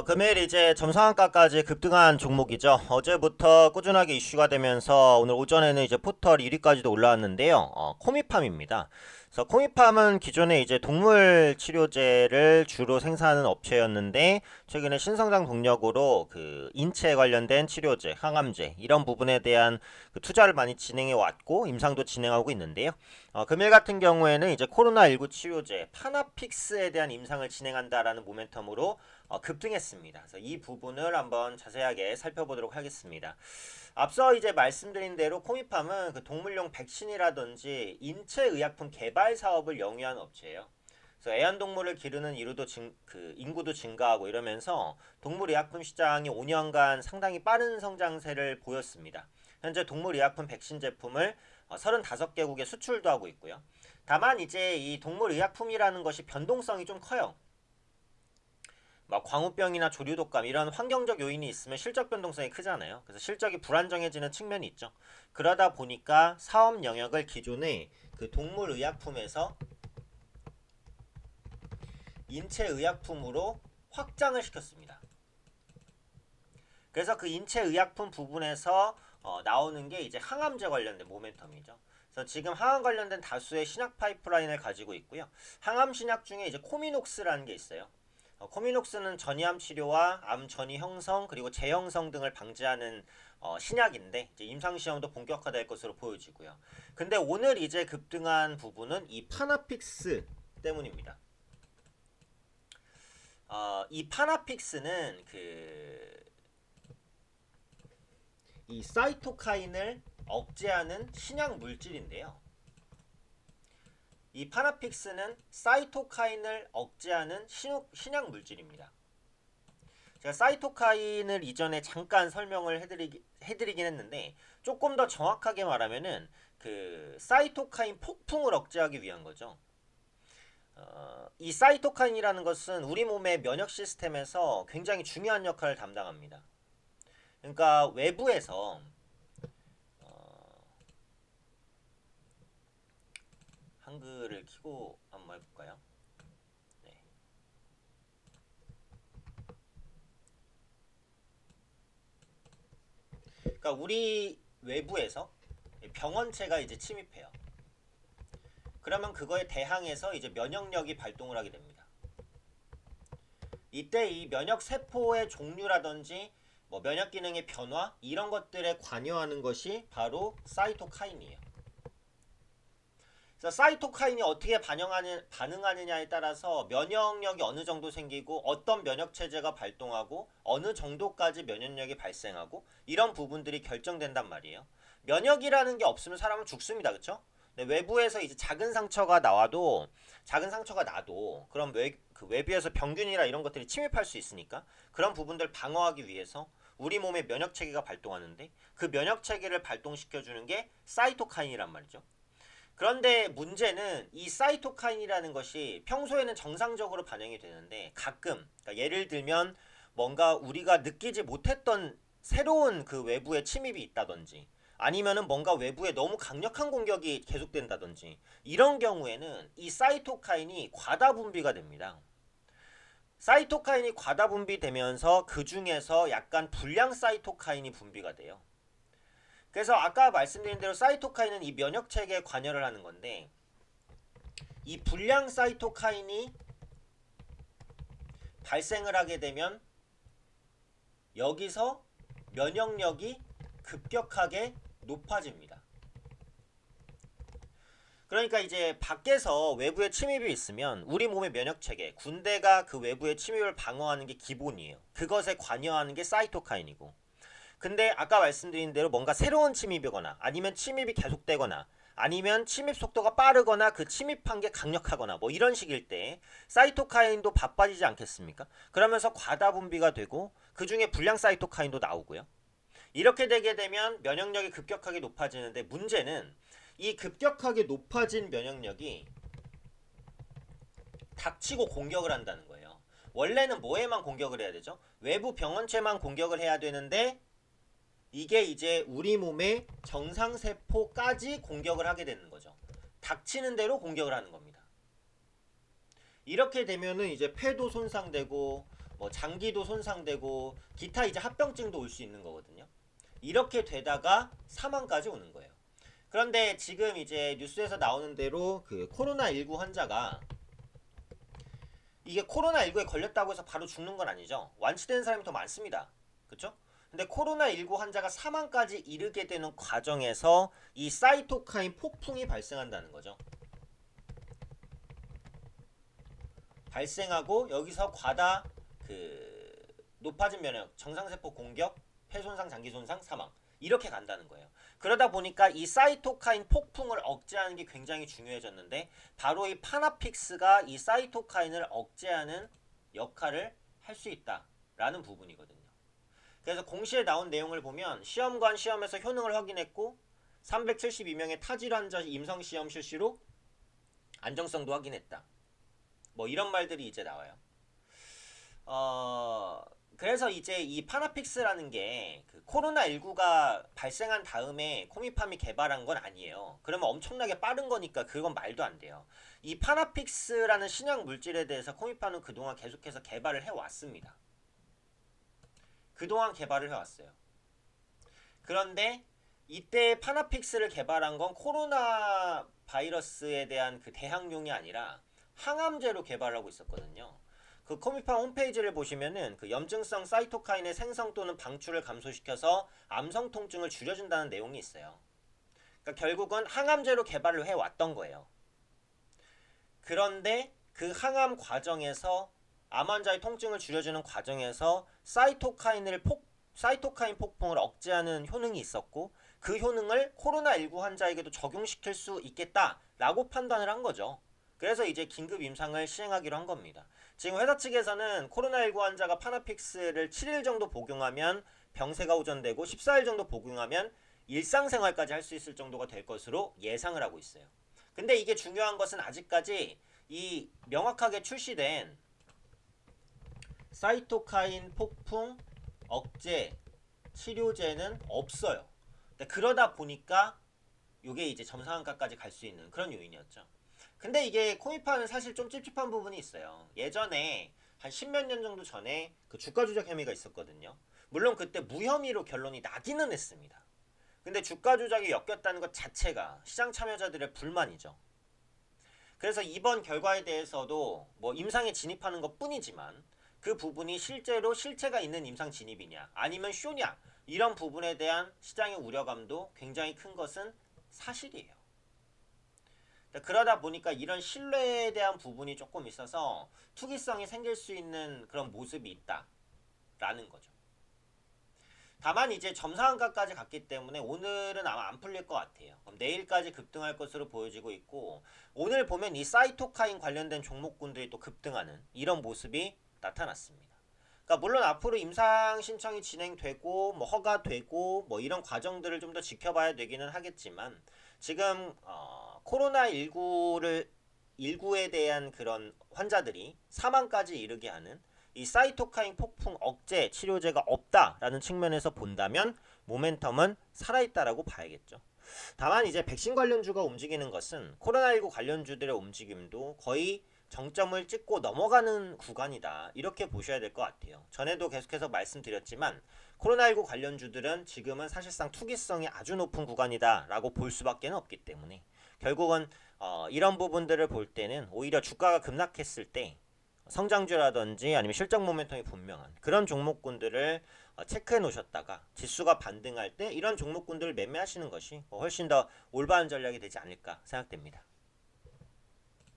금일 이제 점상한가까지 급등한 종목이죠. 어제부터 꾸준하게 이슈가 되면서 오늘 오전에는 이제 포털 1위까지도 올라왔는데요. 코미팜입니다. 그래서 코미팜은 기존에 이제 동물 치료제를 주로 생산하는 업체였는데 최근에 신성장 동력으로 그 인체 관련된 치료제, 항암제 이런 부분에 대한 그 투자를 많이 진행해 왔고 임상도 진행하고 있는데요. 금일 같은 경우에는 이제 코로나19 치료제 파나픽스에 대한 임상을 진행한다라는 모멘텀으로 급등했습니다. 그래서 이 부분을 한번 자세하게 살펴보도록 하겠습니다. 앞서 이제 말씀드린 대로 코미팜은 그 동물용 백신이라든지 인체의약품 개발 사업을 영위한 업체예요. 그래서 애완동물을 기르는 인구도 증가하고 이러면서 동물의약품 시장이 5년간 상당히 빠른 성장세를 보였습니다. 현재 동물의약품 백신 제품을 35개국에 수출도 하고 있고요. 다만 이제 이 동물의약품이라는 것이 변동성이 좀 커요. 막 광우병이나 조류독감 이런 환경적 요인이 있으면 실적 변동성이 크잖아요. 그래서 실적이 불안정해지는 측면이 있죠. 그러다 보니까 사업 영역을 기존에 그 동물의약품에서 인체의약품으로 확장을 시켰습니다. 그래서 그 인체의약품 부분에서 나오는 게 이제 항암제 관련된 모멘텀이죠. 그래서 지금 항암 관련된 다수의 신약 파이프라인을 가지고 있고요. 항암 신약 중에 이제 코미녹스라는 게 있어요. 코미녹스는 전이암 치료와 암 전이 형성 그리고 재형성 등을 방지하는 신약인데 이제 임상 시험도 본격화될 것으로 보여지고요. 근데 오늘 이제 급등한 부분은 이 파나픽스 때문입니다. 이 파나픽스는 이 사이토카인을 억제하는 신약 물질인데요. 이 파나픽스는 사이토카인을 억제하는 신약 물질입니다. 제가 사이토카인을 이전에 잠깐 설명을 해드리긴 했는데 조금 더 정확하게 말하면은 그 사이토카인 폭풍을 억제하기 위한 거죠. 이 사이토카인이라는 것은 우리 몸의 면역 시스템에서 굉장히 중요한 역할을 담당합니다. 그러니까 외부에서 한글을 켜고 한번 해볼까요? 네. 그러니까 우리 외부에서 병원체가 이제 침입해요. 그러면 그거에 대항해서 이제 면역력이 발동을 하게 됩니다. 이때 이 면역 세포의 종류라든지 뭐 면역 기능의 변화 이런 것들에 관여하는 것이 바로 사이토카인이에요. 그래서 사이토카인이 어떻게 반응하느냐에 따라서 면역력이 어느 정도 생기고 어떤 면역 체제가 발동하고 어느 정도까지 면역력이 발생하고 이런 부분들이 결정된단 말이에요. 면역이라는 게 없으면 사람은 죽습니다. 그렇죠? 외부에서 이제 작은 상처가 나도 그럼 외부에서 병균이나 이런 것들이 침입할 수 있으니까 그런 부분들 방어하기 위해서 우리 몸의 면역 체계가 발동하는데 그 면역 체계를 발동시켜 주는 게 사이토카인이란 말이죠. 그런데 문제는 이 사이토카인이라는 것이 평소에는 정상적으로 반영이 되는데 가끔 그러니까 예를 들면 뭔가 우리가 느끼지 못했던 새로운 그 외부의 침입이 있다든지 아니면은 뭔가 외부에 너무 강력한 공격이 계속된다든지 이런 경우에는 이 사이토카인이 과다 분비가 됩니다. 사이토카인이 과다 분비되면서 그 중에서 약간 불량 사이토카인이 분비가 돼요. 그래서 아까 말씀드린 대로 사이토카인은 이 면역 체계에 관여를 하는 건데 이 불량 사이토카인이 발생을 하게 되면 여기서 면역력이 급격하게 높아집니다. 그러니까 이제 밖에서 외부의 침입이 있으면 우리 몸의 면역 체계, 군대가 그 외부의 침입을 방어하는 게 기본이에요. 그것에 관여하는 게 사이토카인이고 근데 아까 말씀드린 대로 뭔가 새로운 침입이거나 아니면 침입이 계속되거나 아니면 침입 속도가 빠르거나 그 침입한 게 강력하거나 뭐 이런 식일 때 사이토카인도 바빠지지 않겠습니까? 그러면서 과다 분비가 되고 그 중에 불량 사이토카인도 나오고요. 이렇게 되게 되면 면역력이 급격하게 높아지는데 문제는 이 급격하게 높아진 면역력이 닥치고 공격을 한다는 거예요. 원래는 뭐에만 공격을 해야 되죠? 외부 병원체만 공격을 해야 되는데 이게 이제 우리 몸의 정상세포까지 공격을 하게 되는 거죠. 닥치는 대로 공격을 하는 겁니다. 이렇게 되면은 이제 폐도 손상되고 뭐 장기도 손상되고 기타 이제 합병증도 올 수 있는 거거든요. 이렇게 되다가 사망까지 오는 거예요. 그런데 지금 이제 뉴스에서 나오는 대로 그 코로나19 환자가 이게 코로나19에 걸렸다고 해서 바로 죽는 건 아니죠. 완치되는 사람이 더 많습니다. 그쵸? 근데 코로나19 환자가 사망까지 이르게 되는 과정에서 이 사이토카인 폭풍이 발생한다는 거죠. 발생하고 여기서 과다 높아진 면역, 정상세포 공격, 폐손상, 장기손상, 사망 이렇게 간다는 거예요. 그러다 보니까 이 사이토카인 폭풍을 억제하는 게 굉장히 중요해졌는데 바로 이 파나픽스가 이 사이토카인을 억제하는 역할을 할 수 있다라는 부분이거든요. 그래서 공시에 나온 내용을 보면 시험관 시험에서 효능을 확인했고 372명의 타질 환자 임상시험 실시로 안정성도 확인했다. 뭐 이런 말들이 이제 나와요. 그래서 이제 이 파나픽스라는 게그 코로나19가 발생한 다음에 코미팜이 개발한 건 아니에요. 그러면 엄청나게 빠른 거니까 그건 말도 안 돼요. 이 파나픽스라는 신약 물질에 대해서 코미팜은 그동안 계속해서 개발을 해왔습니다. 그동안 개발을 해왔어요. 그런데 이때 파나픽스를 개발한 건 코로나 바이러스에 대한 그 대항용이 아니라 항암제로 개발하고 있었거든요. 그 코미팜 홈페이지를 보시면은 그 염증성 사이토카인의 생성 또는 방출을 감소시켜서 암성 통증을 줄여준다는 내용이 있어요. 그러니까 결국은 항암제로 개발을 해왔던 거예요. 그런데 그 항암 과정에서 암 환자의 통증을 줄여주는 과정에서 사이토카인 폭풍을 억제하는 효능이 있었고 그 효능을 코로나19 환자에게도 적용시킬 수 있겠다라고 판단을 한 거죠. 그래서 이제 긴급 임상을 시행하기로 한 겁니다. 지금 회사 측에서는 코로나19 환자가 파나픽스를 7일 정도 복용하면 병세가 호전되고 14일 정도 복용하면 일상생활까지 할 수 있을 정도가 될 것으로 예상을 하고 있어요. 근데 이게 중요한 것은 아직까지 이 명확하게 출시된 사이토카인 폭풍 억제 치료제는 없어요. 그러다 보니까 이게 이제 점상한가까지 갈 수 있는 그런 요인이었죠. 근데 이게 코미팜은 사실 좀 찝찝한 부분이 있어요. 예전에 한 십몇 년 정도 전에 그 주가 조작 혐의가 있었거든요. 물론 그때 무혐의로 결론이 나기는 했습니다. 근데 주가 조작이 엮였다는 것 자체가 시장 참여자들의 불만이죠. 그래서 이번 결과에 대해서도 뭐 임상에 진입하는 것 뿐이지만 그 부분이 실제로 실체가 있는 임상 진입이냐 아니면 쇼냐 이런 부분에 대한 시장의 우려감도 굉장히 큰 것은 사실이에요. 그러다 보니까 이런 신뢰에 대한 부분이 조금 있어서 투기성이 생길 수 있는 그런 모습이 있다라는 거죠. 다만 이제 점상한가까지 갔기 때문에 오늘은 아마 안 풀릴 것 같아요. 그럼 내일까지 급등할 것으로 보여지고 있고 오늘 보면 이 사이토카인 관련된 종목군들이 또 급등하는 이런 모습이 나타났습니다. 그러니까 물론 앞으로 임상 신청이 진행되고 뭐 허가되고 뭐 이런 과정들을 좀 더 지켜봐야 되기는 하겠지만 지금 코로나19에 대한 그런 환자들이 사망까지 이르게 하는 이 사이토카인 폭풍 억제 치료제가 없다라는 측면에서 본다면 모멘텀은 살아있다라고 봐야겠죠. 다만 이제 백신 관련주가 움직이는 것은 코로나19 관련주들의 움직임도 거의 정점을 찍고 넘어가는 구간이다. 이렇게 보셔야 될 것 같아요. 전에도 계속해서 말씀드렸지만 코로나19 관련주들은 지금은 사실상 투기성이 아주 높은 구간이다 라고 볼 수밖에 없기 때문에 결국은 이런 부분들을 볼 때는 오히려 주가가 급락했을 때 성장주라든지 아니면 실적 모멘텀이 분명한 그런 종목군들을 체크해 놓으셨다가 지수가 반등할 때 이런 종목군들을 매매하시는 것이 훨씬 더 올바른 전략이 되지 않을까 생각됩니다.